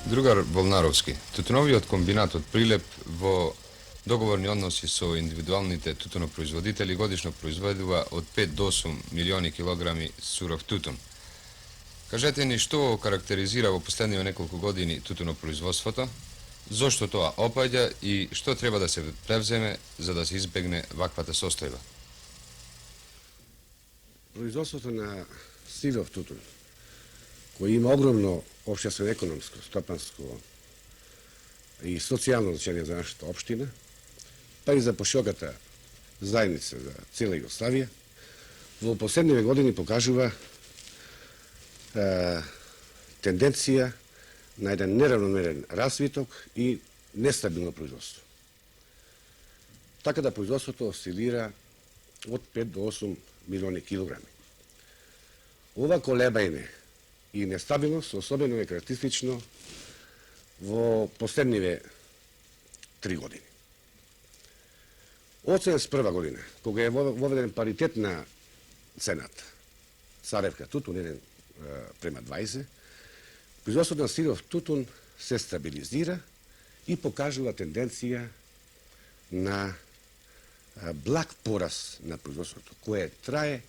Drugar Volnarovski, tutunoviот комбинат од Прилеп во договорни односи со индивидуалните тутунопроизводители годишно произведува од 5 до 8 милиони килограми суров тутун. Кажете ни што карактеризира во последниве неколку години тутунопроизводството, зошто тоа опаѓа и што треба да се превземе за да се избегне ваквата состојба? Производството на сиров тутун, кој има огромно општествено-економско, стопанско и социјално значење за нашата општина, па и за пошироката заедница за цела Југославија, во последниве години покажува тенденција на еден неравномерен развиток и нестабилно производство. Така да производството осцилира од 5 до 8 милиони килограми. Ова колебање и нестабилност особено е карактеристично во последниве 3 години. Од 1971 година, кога е воведен паритет на цената, царевка тутун 1:20, производството на сиров тутун се стабилизира и покажува тенденција на благ пораз на производството, кое трае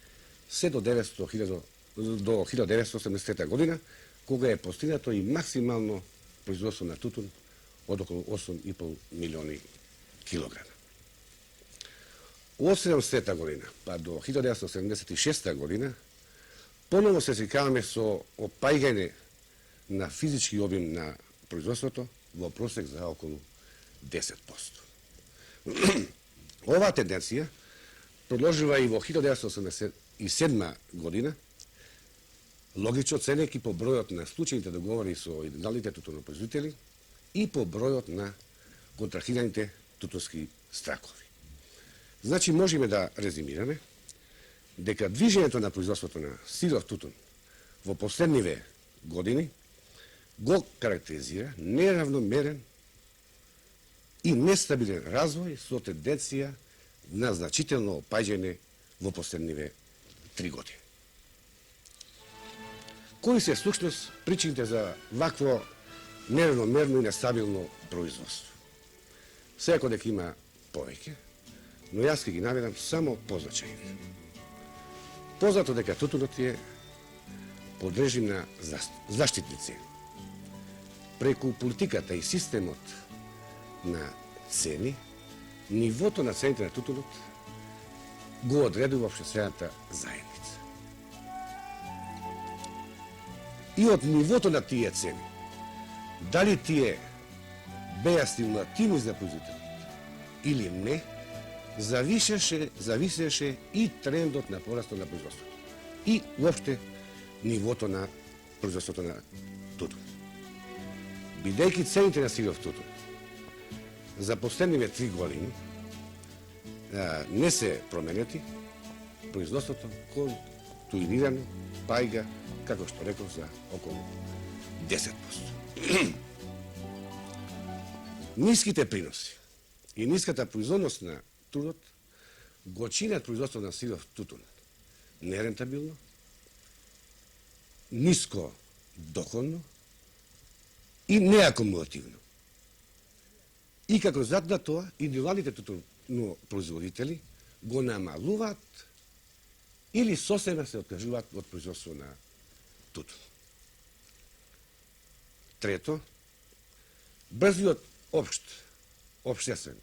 се до 1980 година, кога е постигнато и максимално производство на тутун од околу 8,5 милиони килограма. Од 70 година па до 1976 година поново се сикаваме со опаѓање на физички обим на производството во просек за околу 10%. Оваа тенденција продолжува и во 1987 година, логично ценејќи по бројот на случајните договори со индивидуалните тутунопроизводители и по бројот на контрахираните тутунски стракови. Значи, можеме да резимираме дека движењето на производството на сиров тутун во последниве години го карактеризира неравномерен и нестабилен развој со тенденција на значително опаѓање во последниве 3 години. Кои се всушност причините за вакво неравномерно и нестабилно производство? Секако дека има повеќе, но јас ќе ги наведам само позначајни. Познато дека тутунот е подрежим на заштитници. Преку политиката и системот на цени, нивото на цените на тутунот го одредува општествената заедница. И од нивото на тие цени, дали тие беа стимулативни за производителите или не, зависеше и трендот на пораста на производството и уопште нивото на производството на тутун. Бидејќи цените на сиров тутун за последниве 3 години не се променети, производството контуирирано паѓа, како што реков, за околу 10%. Ниските приноси и ниската производност на трудот го чинат производството на сиров тутун нерентабилно, ниско доходно и неакумулативно. И како резултат на тоа, индивидуалните тутунопроизводители го намалуваат или сосема се откажуваат од производство на тутун. Трето, брзиот општествен,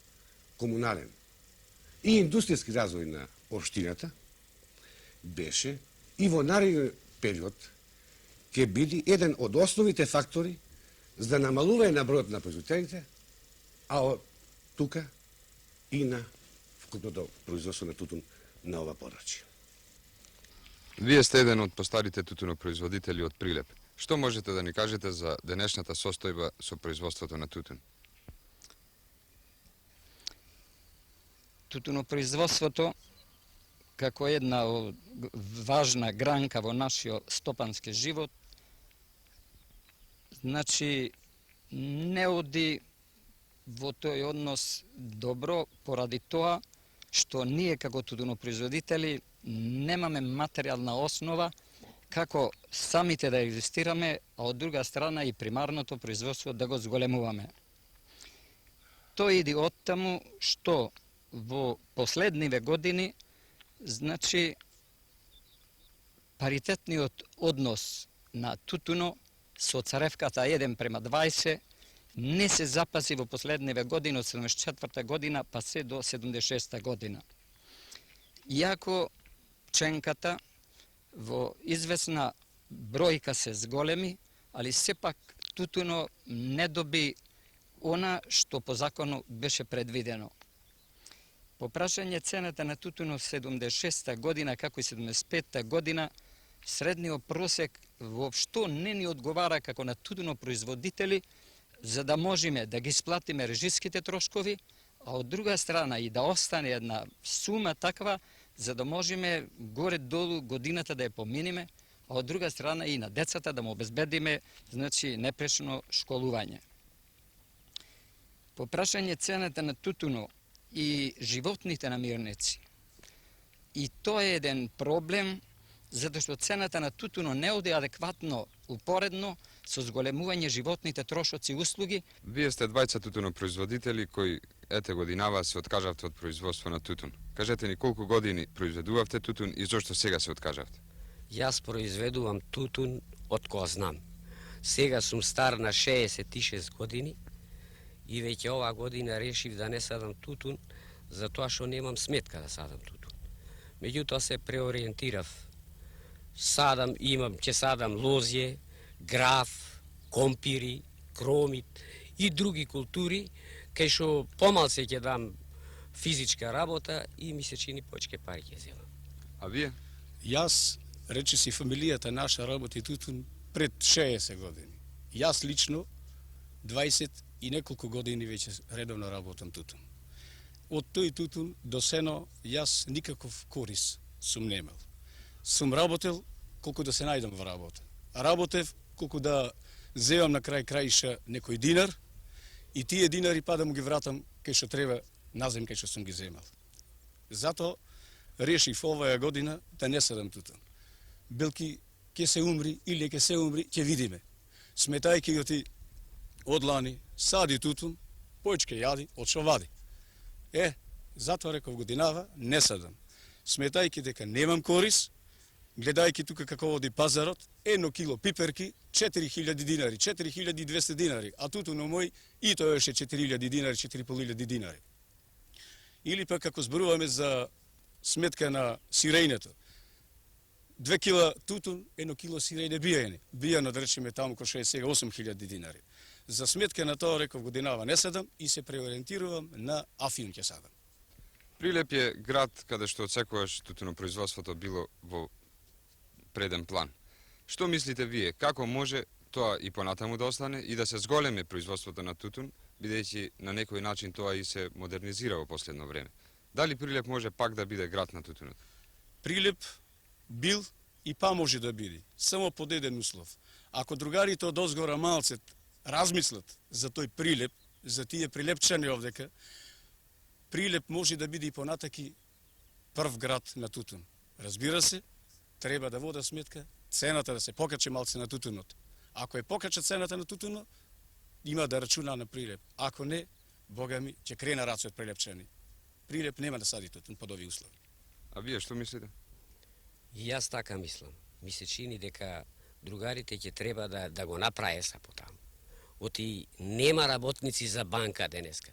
комунален и индустријски развој на општината беше и во нареден период ќе биде еден од основните фактори за намалување на бројот на производителите, а од тука и на вкупното производство на тутун на ова подрачје. Вие сте еден од постарите тутунопроизводители од Прилеп. Што можете да ни кажете за денешната состојба со производството на тутун? Тутунопроизводството, како една важна гранка во нашиот стопански живот, значи не оди во тој однос добро поради тоа што ние како тутунопроизводители немаме материјална основа како самите да екзистираме, а од друга страна и примарното производство да го зголемуваме. Тоа иди од таму што во последниве години, значи, паритетниот однос на тутуно со царевката 1:20 не се запази во последниве години од 74 година па се до 76 година. Иако пченката во известна бројка се зголеми, али сепак тутуно не доби она што по закону беше предвидено. По прашање цената на тутуно 76 година, како и 75 година, средниот просек воопшто не ни одговара како на тутуно производители, за да можеме да ги сплатиме режиските трошкови, а од друга страна и да остане една сума таква, за да можеме горе-долу годината да ја поминиме, а од друга страна и на децата да му обезбедиме, значи, непрешно школување. По прашање цената на тутуно и животните намирници, и тоа е еден проблем, затоа што цената на тутуно не оди адекватно упоредно со зголемување животните трошоци и услуги. Вие сте двајца тутунопроизводители кои ете годинава се откажавте од производство на тутун. Кажете ни колку години произведувавте тутун и зошто сега се откажавте? Јас произведувам тутун од кога знам. Сега сум стар на 66 години и веќе оваа година решив да не садам тутун, затоа што немам сметка да садам тутун. Меѓутоа се преориентирав. Ќе садам лозје, граф, компири, кромит и други култури, кај што помалце ќе дам физичка работа и ми се чини повеќе пари ќе земам. А вие? Јас, речиси фамилијата наша работи тутун пред 60 години. Јас лично 20 и неколку години веќе редовно работам тутун. Од тој тутун до сено јас никаков корис сум немал. Сум работел колку да се најдам во работа. Работев колку да земам на крај краиша некој динар и тие динари па да му ги вратам кај што треба назем кај што сум ги земал. Зато решив оваа година да не садам тутун. Белки ќе се умри или ќе се умри, ќе видиме. Сметајќи го ти од лани, сади тутун, појчке јади, од шо вади. Затоа реков годинава, не садам. Сметајќи дека немам корис, гледајќи тука како оди пазарот, 1 кило пиперки, 4000 динари, 4200 динари, а тутун мој и тоа беше 4000 динари, 4500 динари. Или пак како зборуваме за сметка на сирејнето, 2 кила тутун, 1 кило сирејне бијано, да речеме таму ко 68.000 динари. За сметка на тоа реков годинава не садам и се преориентирувам на Афин ќе садам. Прилеп е град каде што отсекуваш тутунопроизводството било во преден план. Што мислите вие, како може тоа и понатаму да остане и да се зголеми производството на тутун, бидејќи на некој начин тоа и се модернизира во последно време? Дали Прилеп може пак да биде град на тутунот? Прилеп бил и па може да биде, само под еден услов. Ако другарите од озгора малцет размислат за тој Прилеп, за тие прилепчани овдека, Прилеп може да биде и понатаки прв град на тутун. Разбира се, треба да вода сметка цената да се покачи малце на тутунот. Ако е покача цената на тутунот, има да рачуна на Прилеп. Ако не, Бога ми, ќе крена раци од прилепчани. Прилеп нема да сади тутун под овие услови. А вие што мислите? И јас така мислам. Ми се чини дека другарите ќе треба да го направе са потаму. Оти нема работници за банка денеска.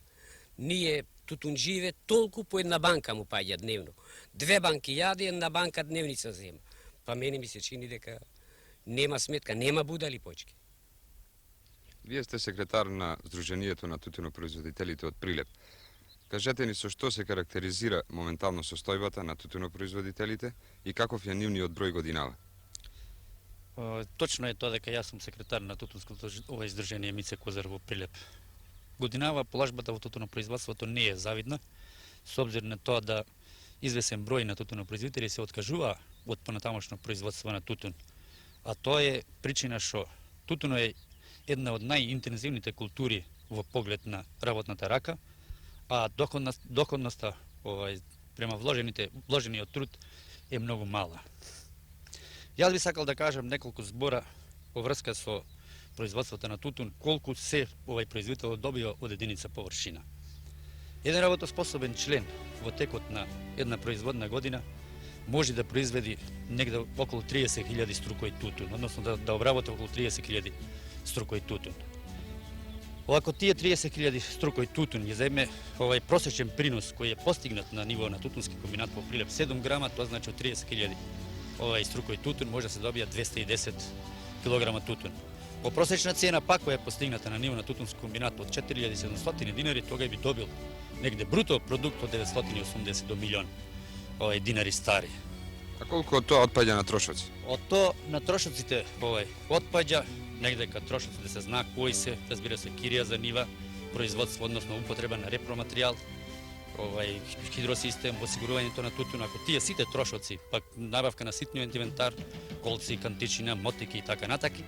Ние тутунџиве толку по една банка му паѓа дневно. 2 банки јади, една банка дневница зема. Па мене ми се чини дека нема сметка, нема будали почки. Вие сте секретар на Сдруженијето на тутунопроизводителите од Прилеп. Кажете ни со што се карактеризира моментално состојбата на тутунопроизводителите и каков е нивниот број годинава? Точно е тоа дека јас сум секретар на тутунското издржение Мице Козар во Прилеп. Годинава положбата во тутунопроизводството не е завидна, со обзир на тоа да извесен број на тутунопроизводители се откажува од понатамошно производство на тутун. А тоа е причина што тутуно е една од најинтензивните култури во поглед на работната рака, а доходноста према вложениот труд е многу мала. Јас би сакал да кажам неколку збора во врска со производството на тутун, колку се овај производител добива од единица површина. Еден работоспособен член во текот на една производна година може да произведи негде околу 30.000 струкови тутун, односно да обработи околу 30.000 струкови тутун. Ако тие 30.000 струкови тутун ја земе овај просечен принос кој е постигнат на ниво на тутунски комбинат по Прилеп 7 грама, тоа значи од 30.000 овај струкови тутун може да се добија 210 килограма тутун. По просечна цена пак која е постигната на ниво на тутунски комбинат од 4.700 динари, тогаш би добил негде бруто продукт од 980 до милион динари стари. А колку од тоа отпаѓа на трошоци? Од тоа на трошоците отпаѓа негде кај трошоците се знае кои се, разбира се, кирија за нива, производство, односно употреба на репроматеријал, хидросистем, осигурувањето на тутун. Ако тие сите трошоци, пак набавка на ситниот инвентар, колци, кантичина, мотики и така натаки,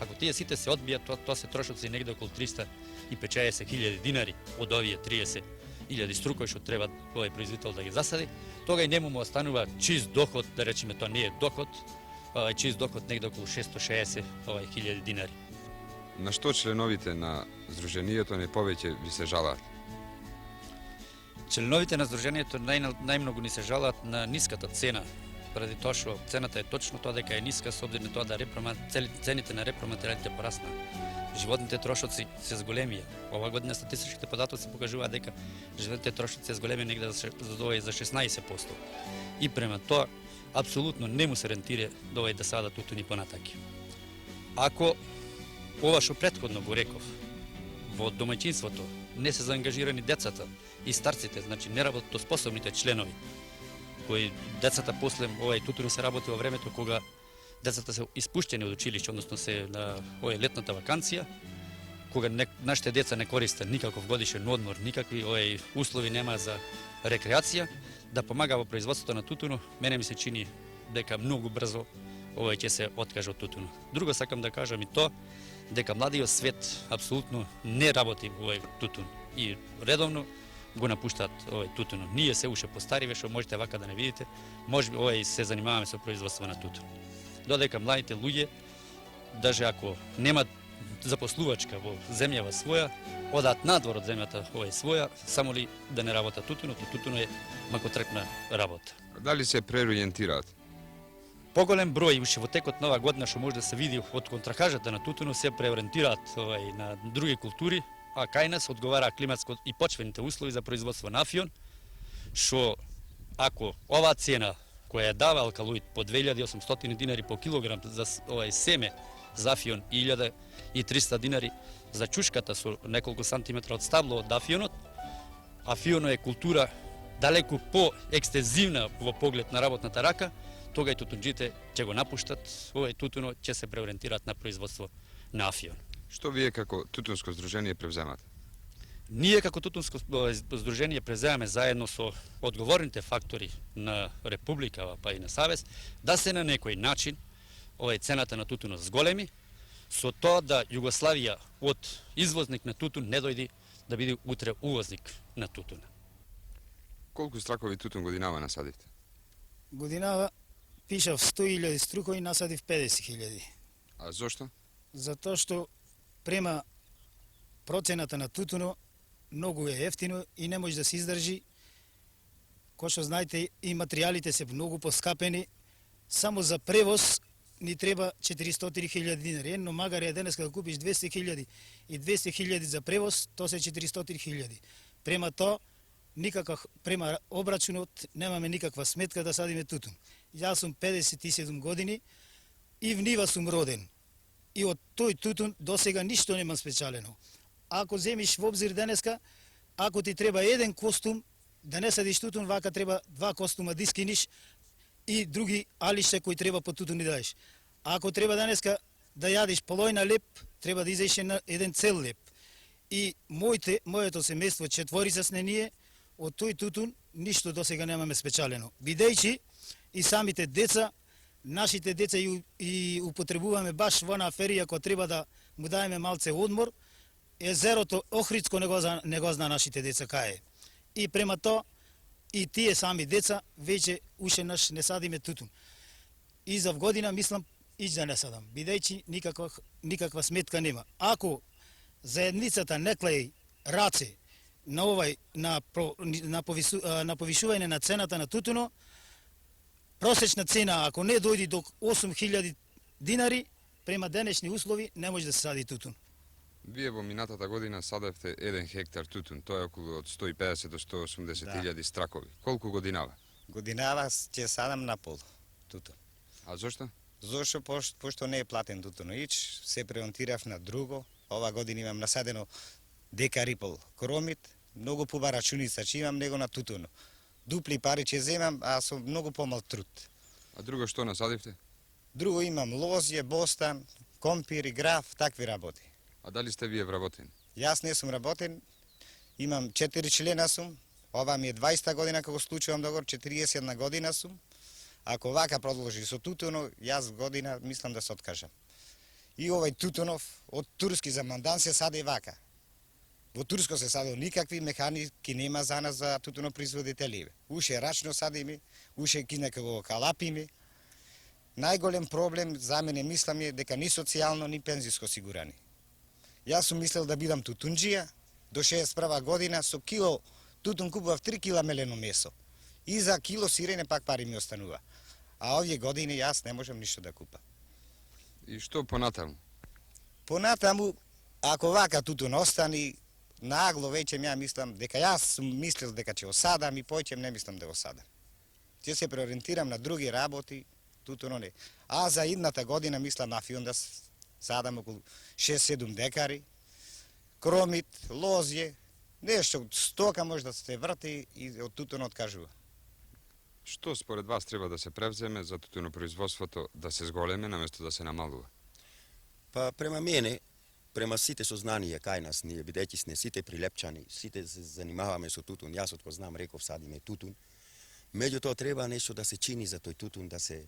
ако тие сите се одбијат, тоа се трошоци негде околу 350.000 динари од овие 30.000 струкови што треба овој производител да ги засади, тога и нему му останува чист доход, да речеме тоа не е доход, чист доход негде околу 660.000 динари. На што членовите на Сдруженијето не повеќе ви се жалаат? Членовите на Сдруженијето најмногу ни се жалаат на ниската цена, поради тоа што цената е точно тоа дека е ниска, со обзир на тоа да цените на репроматеријалите порасна. Животните трошоци се зголемија. Ова година статистичките податоци покажуваат дека животните трошоци се зголемија негде за 16%. И према тоа, апсолутно не му се рентира да сада тутун и понатаки. Ако ова што претходно го реков, во домаќинството не се заангажирани децата и старците, значи неработоспособните членови, кои децата после овај тутун се работи во времето кога децата се испуштени од училиште, односно се на летната ваканција, кога нашите деца не користат никаков годишен одмор, никакви услови нема за рекреација, да помага во производството на тутуно, мене ми се чини дека многу брзо ќе се откаже од тутуно. Друго сакам да кажам и тоа, дека младиот свет апсолутно не работи во овој тутун и редовно го напуштаат овој тутуно. Ние се уште постариве, што можете вака да не видите, може се занимаваме со производство на тутун. Додека младите луѓе, даже ако немат запослувачка во земјава своја, одаат надвор од земјата своја, само ли да не работат тутуното. Тутуно е макотрпна работа. Дали се преориентираат? Поголем број уште во текот на оваа година што може да се види од контракажата на тутуно се преориентираат на други култури, а кај нас одговара климатско и почвените услови за производство на афион, што ако оваа цена која дава алкалоид по 2800 динари по килограм за семе за афион и 1300 динари за чушката со неколку сантиметра од стабло од афионот, афионот е култура далеку по-екстензивна во поглед на работната рака, тога и тутунџите ќе го напуштат тутуно, ќе се преориентираат на производство на афион. Што вие како тутунско здружение превземате? Ние како тутунско здружение преземаме заедно со одговорните фактори на Република, па и на Савез, да се на некој начин цената на тутунот зголеми, со тоа да Југославија од извозник на тутун не дојди да биде утре увозник на тутуна. Колку стракови тутун годинава насадивте? Годинава пишав 100.000 струкови, насадив 50.000. А зошто? Затоа што према процената на тутуно многу е ефтино и не може да се издржи. Кој што знаете, и материјалите се многу поскапени. Само за превоз ни треба 400.000 динари. Едно магаре денеска да купиш 200.000 и 200.000 за превоз, тоа се 400.000. Према тоа, према обрачунот, немаме никаква сметка да садиме тутун. Јас сум 57 години и в нива сум роден. И од тој тутун до сега ништо немам спечалено. Ако земиш во обзир денеска, ако ти треба еден костум, да не садиш тутун, вака треба 2 костума да скиниш и други алишта кои треба по тутун да дадеш. Ако треба денеска да јадиш полојна леп, треба да изеш еден цел леп. И моето семејство четворица сме ние, од тој тутун ништо до сега немаме спечалено. Бидејќи и самите деца, нашите деца и употребуваме баш во на аферија која треба да му даеме малце одмор, езерото Охридско не го зна нашите деца кај е. И према тоа, и тие сами деца, веќе уште наш не садиме тутун. и за година мислам ич да не садам, бидејќи никаква сметка нема. Ако заедницата не клеи раце на овај на повишување на цената на тутуно, просечна цена ако не дојди до 8000 динари, према денешни услови не може да се сади тутун. Вие во минатата година садевте 1 хектар тутун, тоа е околу од 150 до 180 илјади стракови. Колку годинава? Годинава ќе садам на пол тутун. А зошто? Зошто? Пошто не е платен тутун ич, се преонтирав на друго. Ова година имам насадено дека рипол кромит, многу поба рачуница че имам него на тутуно. Дупли пари ќе земам, а со многу помал труд. А друго што насадивте? Друго имам лозје, бостан, компир и граф, такви работи. А дали сте вие вработени? Јас не сум работен, имам 4 члена сум, ова ми е 20 година како склучувам договор, 41 година сум. Ако вака продолжи со тутуно, јас година мислам да се откажам. И овај тутунов од турски за мандан се саде вака. Во Турско се саде никакви механики нема за нас за тутуно производители. Уше рачно садиме, уше кинека го калапиме. Најголем проблем за мене мислам е дека ни социјално ни пензиско осигурани. Јас сум мислел да бидам тутунџија, до 61 година со кило тутун купував 3 кила мелено месо. И за кило сирење пак пари ми останува. А овие години јас не можам ништо да купам. И што понатаму? Понатаму, ако вака тутун остани, нагло веќе ја мислам дека јас сум мислел дека ќе осадам и појќем не мислам да осадам. Ќе се преориентирам на други работи, тутуно не. А за идната година мислам афион да садам околу 6-7 декари, кромит, лозје, нешто, стока може да се врти и од тутуно откажува. Што според вас треба да се превземе за тутунопроизводството да се зголеме наместо да се намалува? Па према мене, према сите сознанија кај нас ние, бидејќи сме сите прилепчани, сите се занимаваме со тутун, јас од знам реков садиме тутун, меѓутоа треба нешто да се чини за тој тутун, да се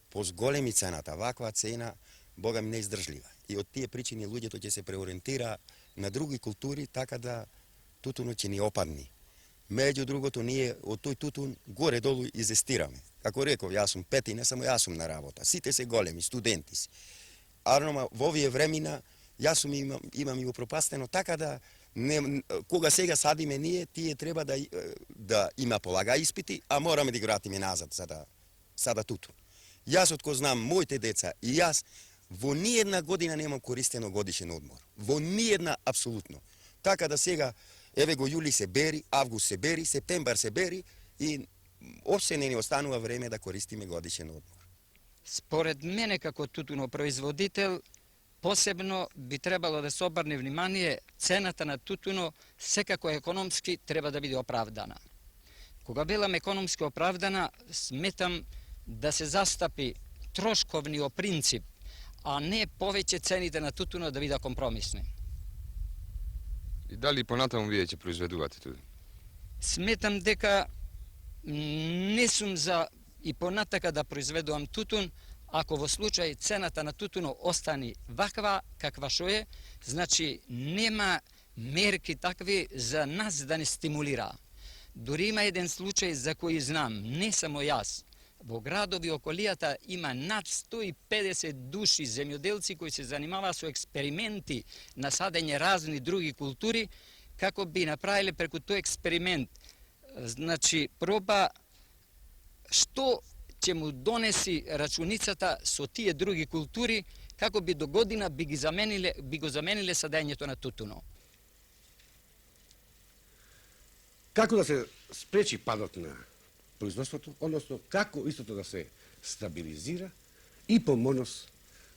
позголеми цената. Ваква цена, Бога ми не издржлива. И од тие причини луѓето ќе се преориентира на други култури, така да тутунот ќе ни опадни. Меѓу другото, ние од тој тутун горе-долу изестираме. Како реков, јас сум пет и не само јас сум на работа. Сите се големи, студенти си. Арнома, во овие времена, јас сум имам и упропастено, така да кога сега садиме ние, тие треба да има полага испити, а мораме да ги вратиме назад за да сада тутун. Јас од знам, моите деца и јас, во ниједна година немам користено годишен одмор. Во ниједна апсолутно. Така да сега, еве го јули се бери, август се бери, септембар се бери и опште не ни останува време да користиме годишен одмор. Според мене како тутунопроизводител, посебно би требало да се обрне внимание цената на тутуно секако економски треба да биде оправдана. Кога белам економски оправдана, сметам да се застапи трошковниот принцип, а не повеќе цените на тутуно да бидат компромисни. И дали понатаму вие ќе произведувате тутун? Сметам дека не сум за и понатака да произведувам тутун, ако во случај цената на тутуно остани ваква каква што е, значи нема мерки такви за нас да не стимулира. Дури има еден случај за кој знам, не само јас. Во градови околијата има над 150 души земјоделци кои се занимаваат со експерименти на садење разни други култури, како би направиле преку тој експеримент. Значи, проба што ќе му донеси рачуницата со тие други култури, како би до година би го замениле садењето на тутуно. Како да се спречи падот на производството, односно како истото да се стабилизира и помонос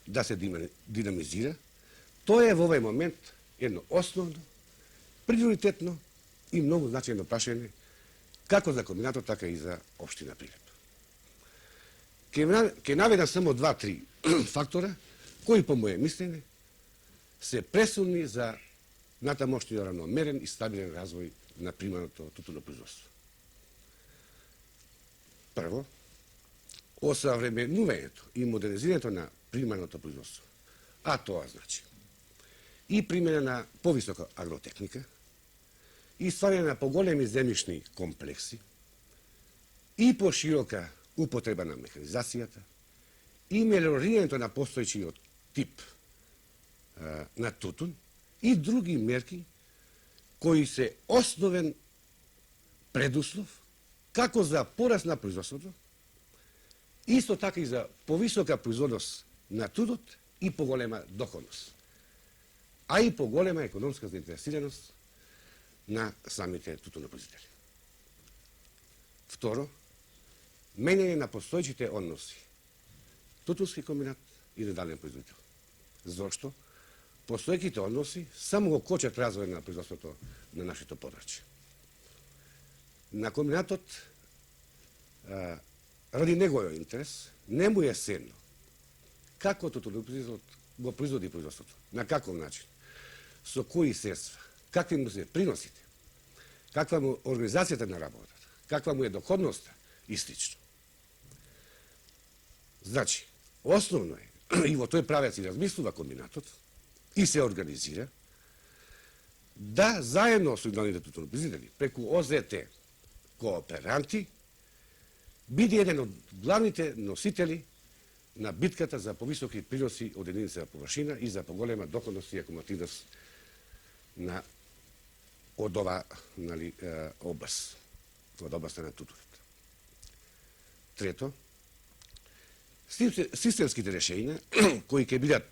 да се динамизира, тоа е во овој момент едно основно, приоритетно и многу значајно прашање како за комбинатот, така и за општина Прилеп. Ке наведам само 2-3 фактора кои по моје мислење се пресудни за натамошниот равномерен и стабилен развој на приманото тутунопроизводство. Прво, осавременувањето и модернизирањето на приманото производство, а тоа значи и примена на повисока агротехника, и стварање на поголеми земјишни комплекси, и поширока употреба на механизацијата и мелиорирањето на постојчиот тип на тутун и други мерки кои се основен предуслов како за пораст на производството, исто така и за повисока производност на трудот и поголема доходност, а и поголема економска заинтересираност на самите тутунопроизводители. Второ, менење на постојчите односи тутунски комбинат и недален производител. Зошто? Постојките односи само го кочат развој на производството на нашето подрачје. На комбинатот, ради неговиот интерес, не му е седно како тутунопроизводителот го производи производството, на каков начин, со кои средства, какви му се приносите, каква му организацијата на работата, каква му е доходноста и слично. Значи, основно е, и во тој правец и размислува комбинатот, и се организира, да заедно со индивидуалните тутунопроизводители, преку ОЗТ кооперанти, биде еден од главните носители на битката за повисоки приноси од единица површина и за поголема доходност и акумулативност од ова област, од областа на тутунот. Трето, системските решења кои ќе бидат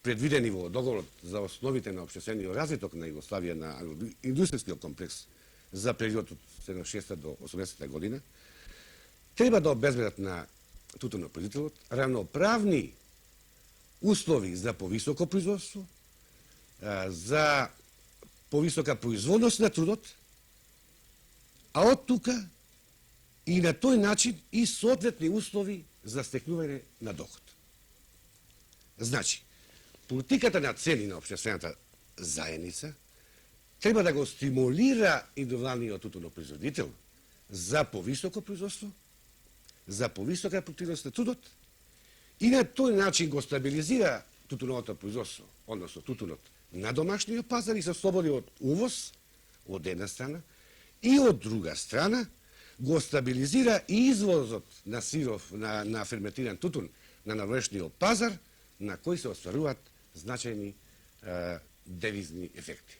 предвидени во договорот за основите на општествениот развиток на Југославија на индустријскиот комплекс за периодот од 76 до 80 година, треба да обезбедат на тутунопроизводителот равноправни услови за повисоко производство, за повисока производност на трудот, а од тука и на тој начин и соодветни услови за стекнување на доход. Значи, политиката на цени на општествената заедница треба да го стимулира индивидуалниот тутунопроизводител за повисоко производство, за повисока продуктивност на трудот и на тој начин го стабилизира тутуновото производство, односно тутунот на домашниот пазар и се слободи од увоз од една страна и од друга страна го стабилизира и извозот на сиров, на ферментиран тутун на навршниот пазар, на кој се остваруваат значајни девизни ефекти.